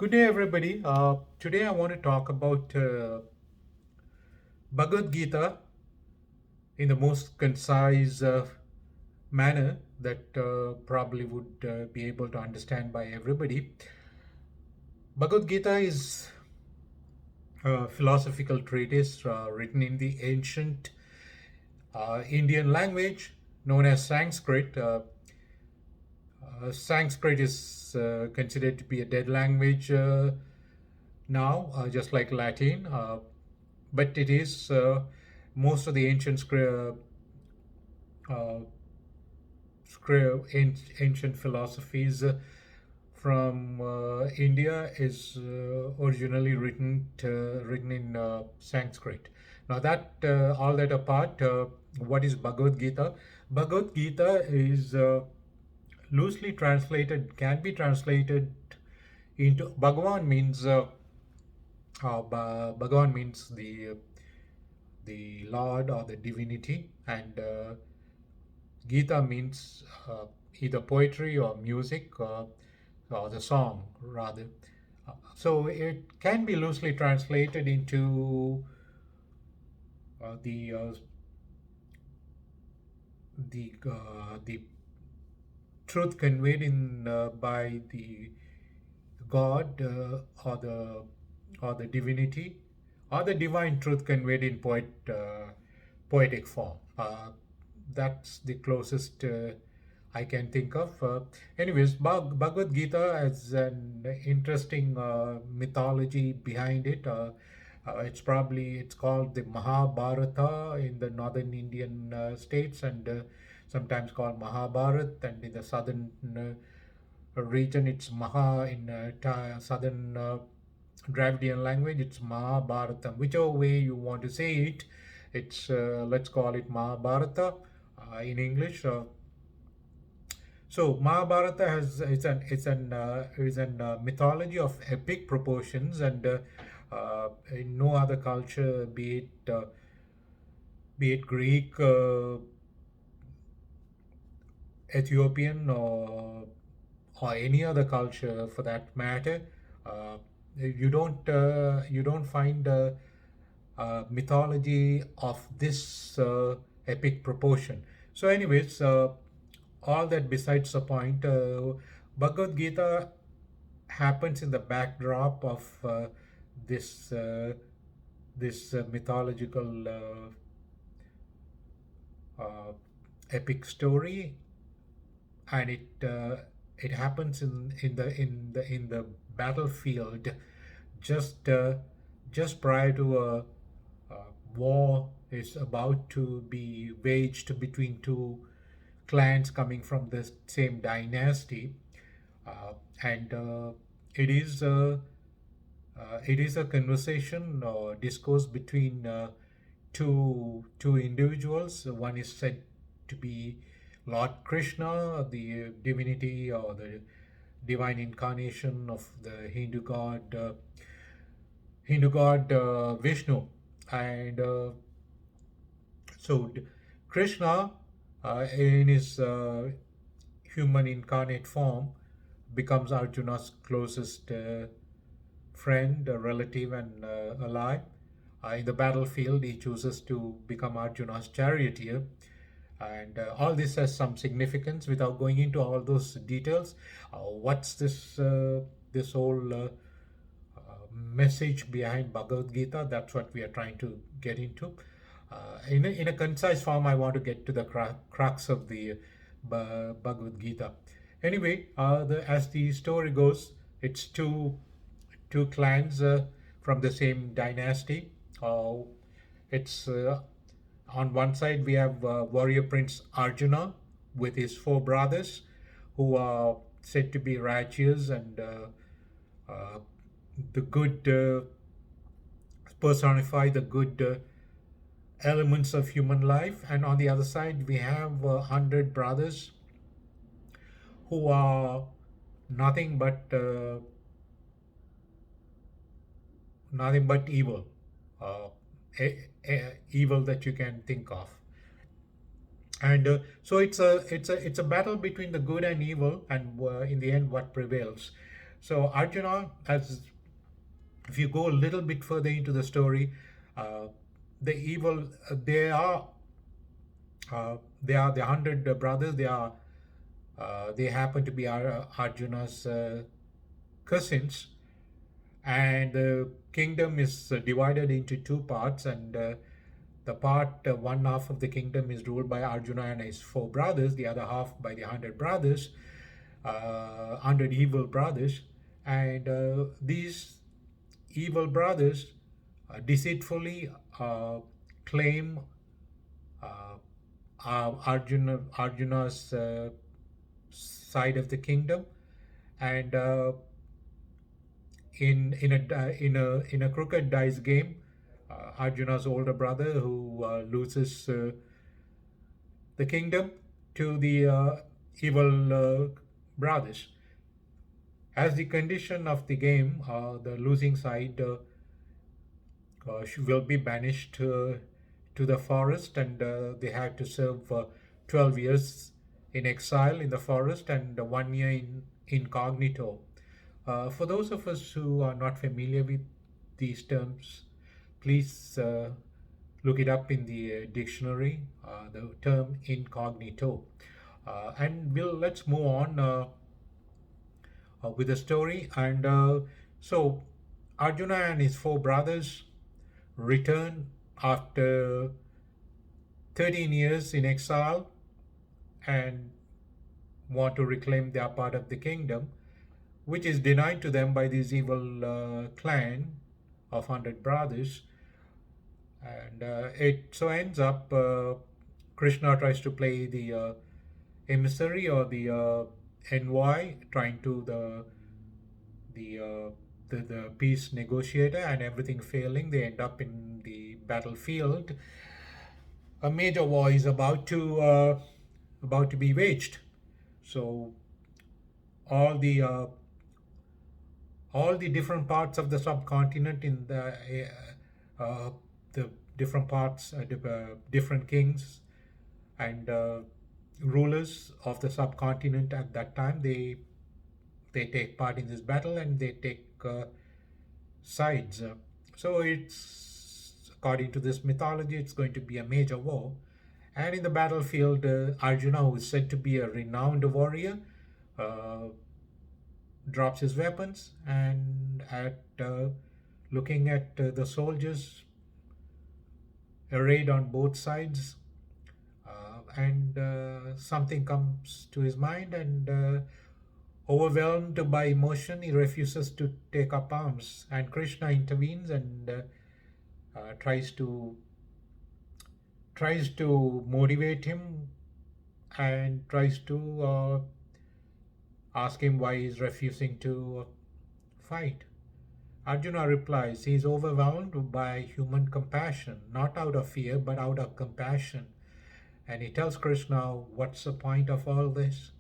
Good day, everybody. Today, I want to talk about Bhagavad Gita in the most concise manner that probably would be able to understand by everybody. Bhagavad Gita is a philosophical treatise written in the ancient Indian language known as Sanskrit. Sanskrit is considered to be a dead language now, just like Latin. But it is most of the uh, ancient philosophies from India is originally written in Sanskrit. Now that all that apart, what is Bhagavad Gita? Bhagavad Gita is loosely translated, can be translated into Bhagavan means Bhagavan means the Lord or the divinity, and Gita means either poetry or music or the song rather. So it can be loosely translated into the truth conveyed in by the God or the divinity or the divine truth conveyed in poetic form. That's the closest I can think of. Anyways, Bhagavad Gita has an interesting mythology behind it. It's called the Mahabharata in the northern Indian states, and sometimes called Mahabharat, and in the southern region it's Maha in southern Dravidian language. It's Mahabharatam. Whichever way you want to say it, it's let's call it Mahabharata in English. So Mahabharata has is an mythology of epic proportions, and in no other culture, be it Greek, Ethiopian, or any other culture for that matter, uh, you don't find mythology of this epic proportion. So, anyways, all that besides the point. Bhagavad Gita happens in the backdrop of this mythological uh, epic story, and it happens in the battlefield just just prior to a war is about to be waged between two clans coming from the same dynasty, and it is a conversation or discourse between two individuals. One is said to be Lord Krishna, the divinity or the divine incarnation of the Hindu god Vishnu, and so Krishna, in his human incarnate form, becomes Arjuna's closest friend, a relative, and ally. In the battlefield, he chooses to become Arjuna's charioteer, and all this has some significance. Without going into all those details, what's this whole message behind Bhagavad Gita? That's what we are trying to get into. In a concise form, I want to get to the crux of the Bhagavad Gita. Anyway, as the story goes, it's two clans from the same dynasty. It's On one side we have warrior prince Arjuna with his four brothers, who are said to be righteous and uh, the good personify the good elements of human life. And on the other side, we have 100 brothers who are nothing but nothing but evil, uh, evil that you can think of. And so it's a battle between the good and evil, and in the end, what prevails. So Arjuna, as if you go a little bit further into the story, uh, the evil they are the 100 brothers. They happen to be Arjuna's cousins, and the kingdom is divided into two parts, and the one half of the kingdom is ruled by Arjuna and his four brothers, the other half by the 100 brothers, 100 evil brothers. And these evil brothers deceitfully claim uh, Arjuna's side of the kingdom, and in a crooked dice game, Arjuna's older brother, who loses the kingdom to the evil brothers. As the condition of the game, the losing side will be banished to the forest, and they have to serve 12 years in exile in the forest and 1 year in incognito. For those of us who are not familiar with these terms, please look it up in the dictionary, the term incognito. And let's move on with the story. And so Arjuna and his four brothers return after 13 years in exile and want to reclaim their part of the kingdom, which is denied to them by this evil clan of 100 brothers. And it so ends up Krishna tries to play the emissary or the envoy, trying to the the peace negotiator, and everything failing. They end up in the battlefield. A major war is about to be waged. So all the uh, all the different parts of the subcontinent in the different parts, different kings and rulers of the subcontinent at that time, they take part in this battle, and they take sides. So it's, according to this mythology, it's going to be a major war. And in the battlefield, Arjuna, who is said to be a renowned warrior, uh, drops his weapons, and at looking at the soldiers arrayed on both sides, and something comes to his mind, and overwhelmed by emotion, he refuses to take up arms. And Krishna intervenes and tries to motivate him, and tries to ask him why he's refusing to fight. Arjuna replies he is overwhelmed by human compassion, not out of fear, but out of compassion. And he tells Krishna, what's the point of all this?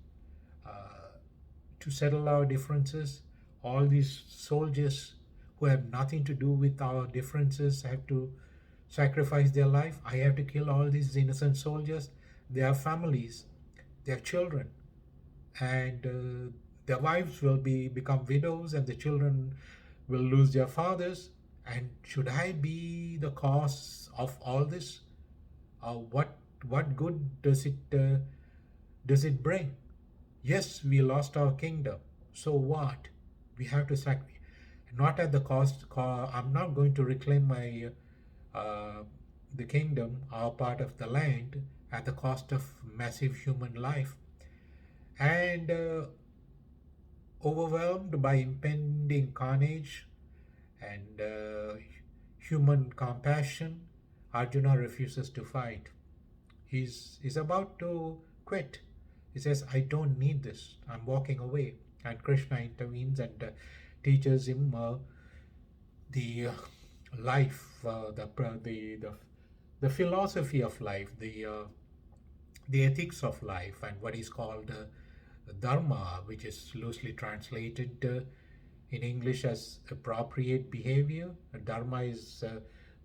To settle our differences, all these soldiers who have nothing to do with our differences have to sacrifice their life. I have to kill all these innocent soldiers. They have families, they have children, and their wives will become widows, and the children will lose their fathers. And should I be the cause of all this? What good does it bring? Yes, we lost our kingdom. So what? We have to sacrifice, not at the cost. I'm not going to reclaim my uh, the kingdom, our part of the land, at the cost of massive human life. And overwhelmed by impending carnage and human compassion, Arjuna refuses to fight. He's about to quit. He says, I don't need this. I'm walking away. And Krishna intervenes and teaches him the life, the philosophy of life, the ethics of life, and what is called dharma, which is loosely translated in English as appropriate behavior. Dharma is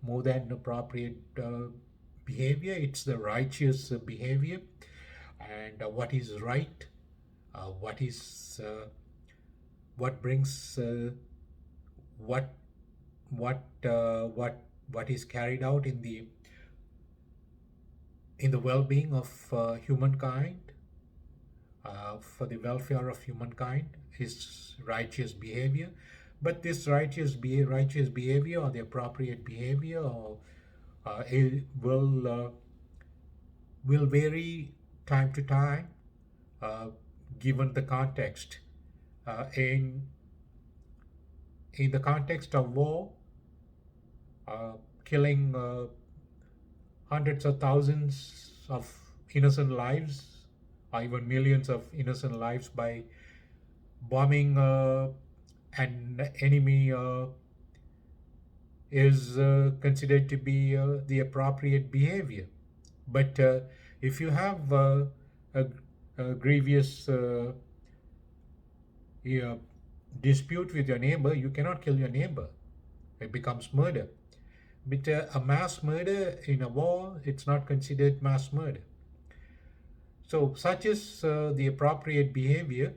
more than appropriate behavior, it's the righteous behavior, and what is right, what is what brings what what uh, what what is carried out in the well-being of humankind, for the welfare of humankind, is righteous behavior. But this righteous behavior, or the appropriate behavior, or it will vary time to time, uh, given the context. In the context of war, uh, killing hundreds of thousands of innocent lives, or even millions of innocent lives, by bombing an enemy, is considered to be the appropriate behavior. But if you have a, a grievous uh, dispute with your neighbor, you cannot kill your neighbor. It becomes murder. But a mass murder in a war, it's not considered mass murder. So such is the appropriate behavior,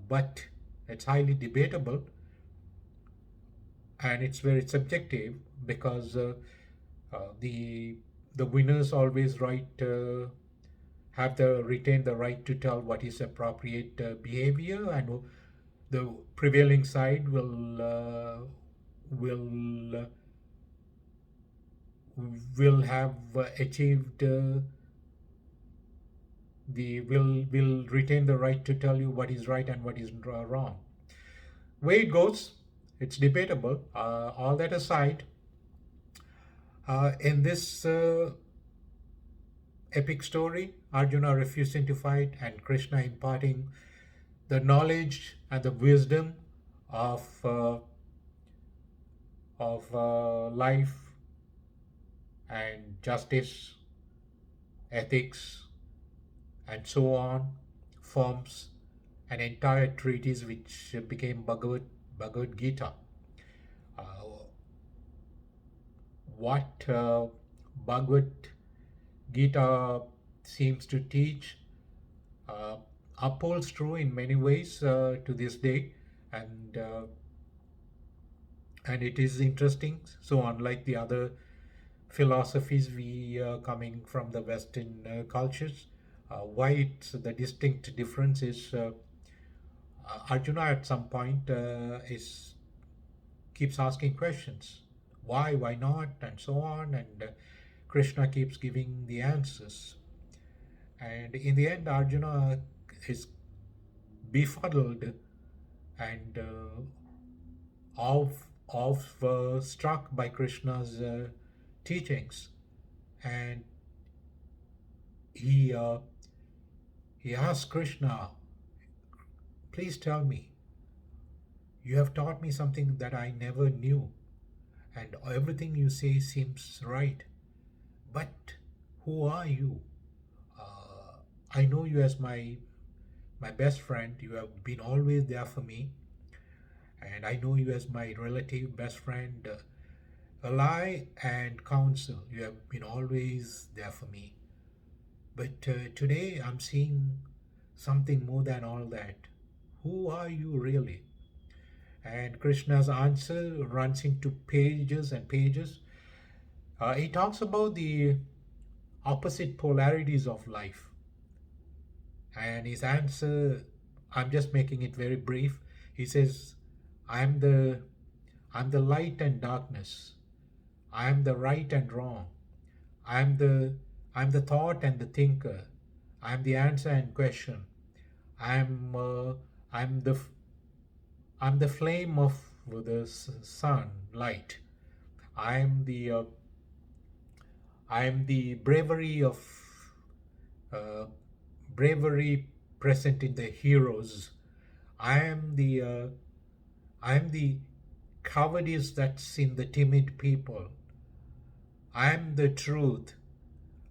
but it's highly debatable, and it's very subjective, because the winners always have the retain the right to tell what is appropriate behavior, and the prevailing side will will have achieved the will retain the right to tell you what is right and what is wrong. Way it goes, it's debatable. All that aside, in this epic story, Arjuna refusing to fight and Krishna imparting the knowledge and the wisdom of life and justice, ethics, and so on, forms an entire treatise which became Bhagavad Gita. Uh, what Bhagavad Gita seems to teach upholds true in many ways to this day, and it is interesting. So unlike the other philosophies we coming from the Western cultures, why it's the distinct difference is Arjuna at some point is keeps asking questions, why not, and so on, and Krishna keeps giving the answers, and in the end Arjuna is befuddled and struck by Krishna's teachings, and he asks Krishna, please tell me, you have taught me something that I never knew, and everything you say seems right, but who are you? I know you as my best friend. You have been always there for me, and I know you as my relative, best friend, ally and counsel. You have been always there for me. But today I'm seeing something more than all that. Who are you really? And Krishna's answer runs into pages and pages. He talks about the opposite polarities of life. And his answer, I'm just making it very brief. He says, I'm the I'm the light and darkness. I am the right and wrong. I am the thought and the thinker. I am the answer and question. I am I'm the I'm the flame of the sun, light. I am the bravery of uh, bravery present in the heroes. I am the cowardice that's in the timid people. I am the truth.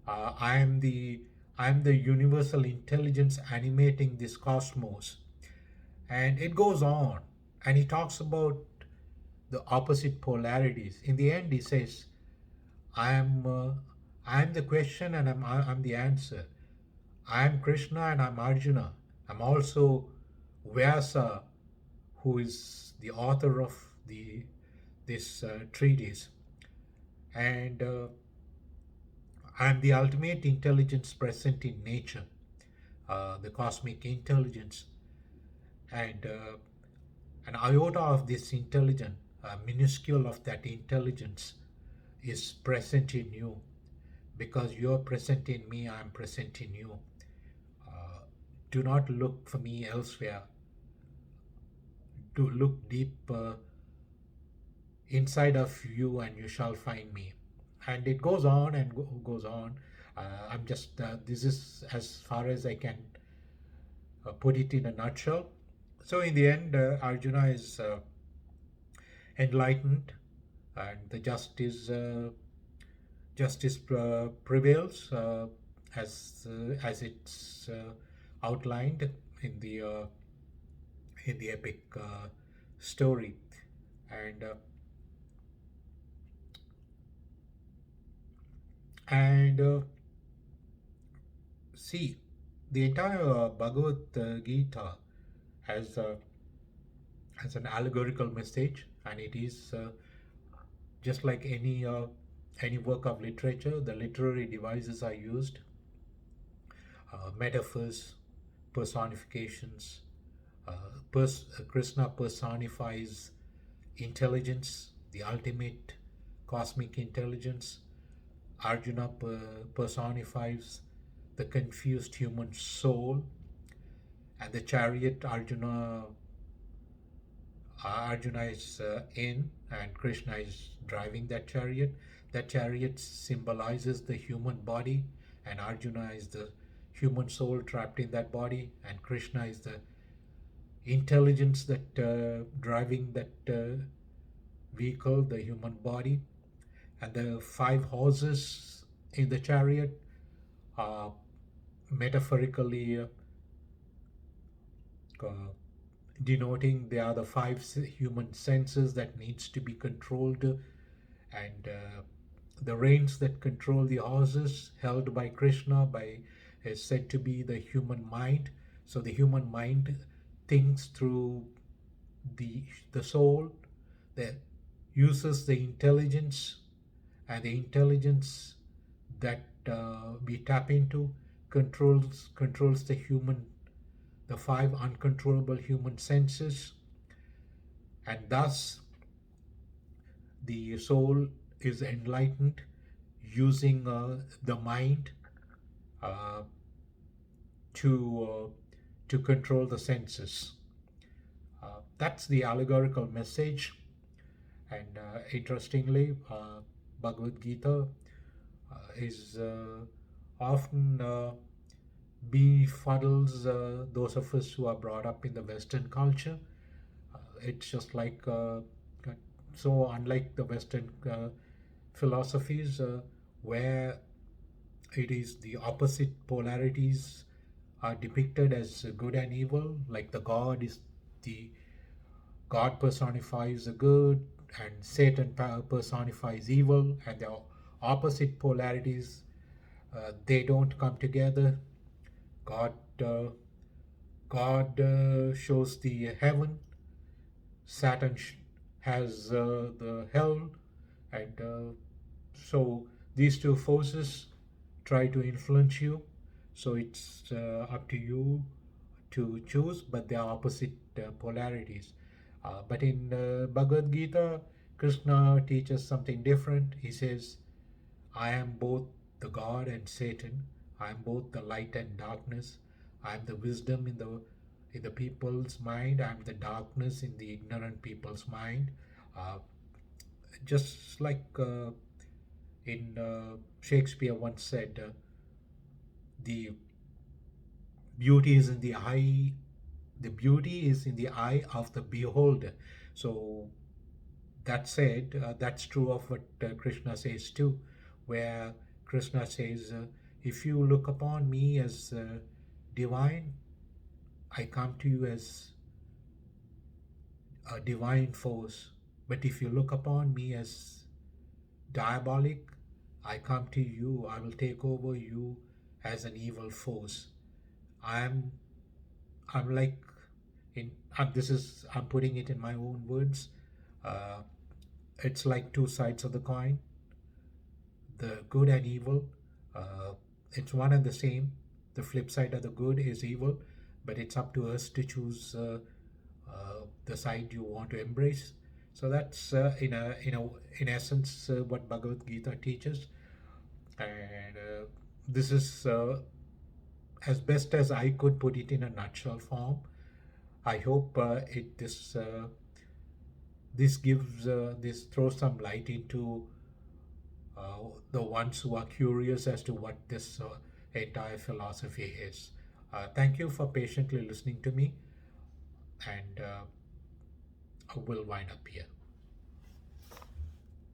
I am the universal intelligence animating this cosmos. And it goes on. And he talks about the opposite polarities. In the end, he says, I am the question and I'm the answer. I am Krishna and I'm Arjuna. I'm also Vyasa, who is the author of this treatise, and I am the ultimate intelligence present in nature, the cosmic intelligence, and an iota of this intelligence, a minuscule of that intelligence, is present in you. Because you are present in me, I am present in you. Uh, do not look for me elsewhere. To look deep inside of you, and you shall find me. And it goes on and goes on. I'm just this is as far as I can put it in a nutshell. So in the end, Arjuna is enlightened, and the justice prevails, as it's outlined in the epic story. And and see, the entire Bhagavad Gita has has an allegorical message, and it is just like any work of literature. The literary devices are used, metaphors, personifications. Krishna personifies intelligence, the ultimate cosmic intelligence. Arjuna personifies the confused human soul, and the chariot Arjuna is in, and Krishna is driving that chariot. That chariot symbolizes the human body, and Arjuna is the human soul trapped in that body, and Krishna is the intelligence that driving that vehicle, the human body. And the five horses in the chariot are metaphorically uh, denoting they are the five human senses that needs to be controlled, and the reins that control the horses held by Krishna by is said to be the human mind. So the human mind thinks through the soul, that uses the intelligence, and the intelligence that we tap into controls the five uncontrollable human senses, and thus the soul is enlightened using the mind uh, to to control the senses. That's the allegorical message, and interestingly, Bhagavad Gita is often befuddles those of us who are brought up in the Western culture. It's just like so unlike the Western philosophies, where it is the opposite polarities are depicted as good and evil. Like the God personifies the good, and Satan personifies evil, and the opposite polarities, they don't come together. God uh, God shows the heaven. Saturn has the hell, and so these two forces try to influence you. So it's up to you to choose, but they are opposite polarities. But in Bhagavad Gita, Krishna teaches something different. He says, I am both the God and Satan. I am both the light and darkness. I am the wisdom in the people's mind. I am the darkness in the ignorant people's mind. Uh, just like in Shakespeare once said, the beauty is in the eye. The beauty is in the eye of the beholder. So that said, that's true of what Krishna says too, where Krishna says, if you look upon me as divine, I come to you as a divine force. But if you look upon me as diabolic, I come to you, I will take over you as an evil force. I'm I'm like in this is I'm putting it in my own words. Uh, it's like two sides of the coin, the good and evil. Uh, it's one and the same. The flip side of the good is evil, but it's up to us to choose the side you want to embrace. So that's in essence what Bhagavad Gita teaches, and this is as best as I could put it in a nutshell form. I hope it this gives this throws some light into the ones who are curious as to what this entire philosophy is. Thank you for patiently listening to me, and we'll wind up here.